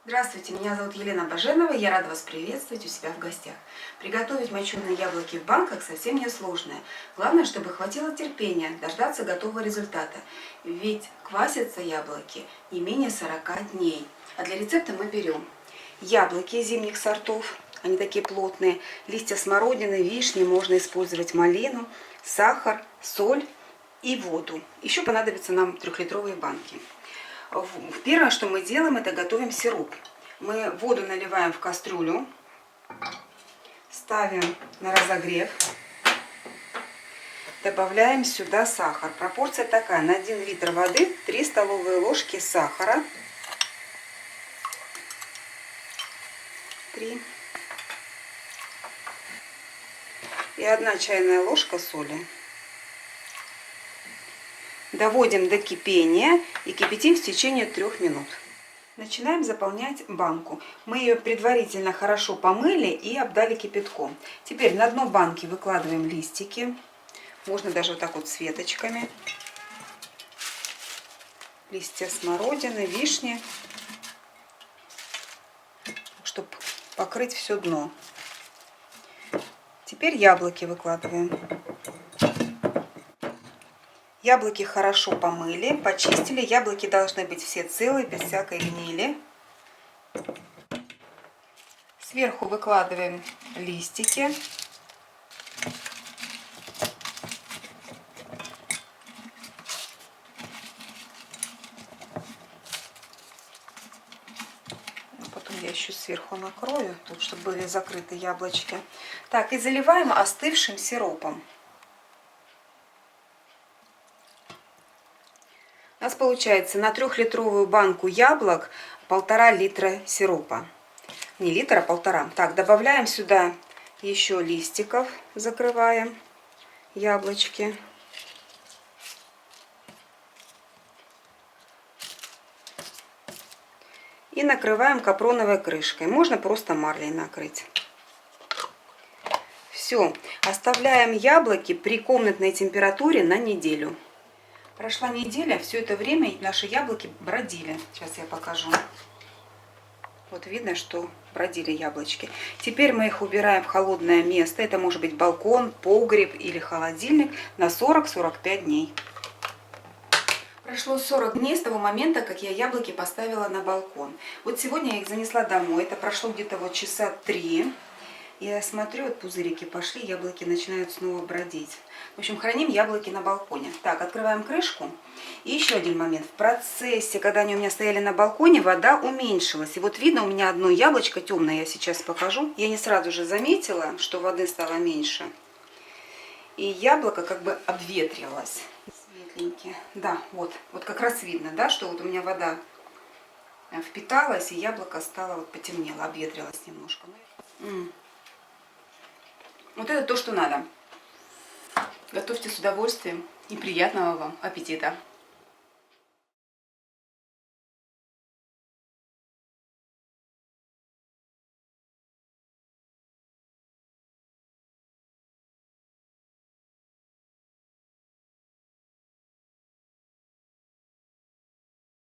Здравствуйте, меня зовут Елена Баженова, я рада вас приветствовать у себя в гостях. Приготовить моченые яблоки в банках совсем не сложно. Главное, чтобы хватило терпения дождаться готового результата. Ведь квасятся яблоки не менее 40 дней. А для рецепта мы берем яблоки зимних сортов, они такие плотные, листья смородины, вишни, можно использовать малину, сахар, соль и воду. Еще понадобятся нам 3-литровые банки. Первое, что мы делаем, это готовим сироп. Мы воду наливаем в кастрюлю, ставим на разогрев, добавляем сюда сахар. Пропорция такая: на 1 литр воды 3 столовые ложки сахара, 3, и 1 чайная ложка соли. Доводим до кипения и кипятим в течение 3 минут. Начинаем заполнять банку. Мы ее предварительно хорошо помыли и обдали кипятком. Теперь на дно банки выкладываем листики. Можно даже вот так вот с веточками. Листья смородины, вишни, чтобы покрыть все дно. Теперь яблоки выкладываем. Яблоки хорошо помыли, почистили. Яблоки должны быть все целые, без всякой гнили. Сверху выкладываем листики. Потом я еще сверху накрою, тут, чтобы были закрыты яблочки. Так, и заливаем остывшим сиропом. У нас получается на 3-литровую банку яблок 1,5 литра сиропа. Не литр, а 1,5. Так, добавляем сюда еще листиков, закрываем яблочки. И накрываем капроновой крышкой. Можно просто марлей накрыть. Все. Оставляем яблоки при комнатной температуре на неделю. Прошла неделя, все это время наши яблоки бродили. Сейчас я покажу. Вот видно, что бродили яблочки. Теперь мы их убираем в холодное место. Это может быть балкон, погреб или холодильник на 40-45 дней. Прошло 40 дней с того момента, как я яблоки поставила на балкон. Вот сегодня я их занесла домой. Это прошло где-то вот часа 3. Я смотрю, вот пузырики пошли, яблоки начинают снова бродить. В общем, храним яблоки на балконе. Так, открываем крышку. И еще один момент. В процессе, когда они у меня стояли на балконе, вода уменьшилась. И вот видно, у меня одно яблочко темное, я сейчас покажу. Я не сразу же заметила, что воды стало меньше. И яблоко как бы обветрилось. Светленькие. Да, вот как раз видно, да, что вот у меня вода впиталась, и яблоко стало, вот потемнело, обветрилось немножко. Вот это то, что надо. Готовьте с удовольствием и приятного вам аппетита!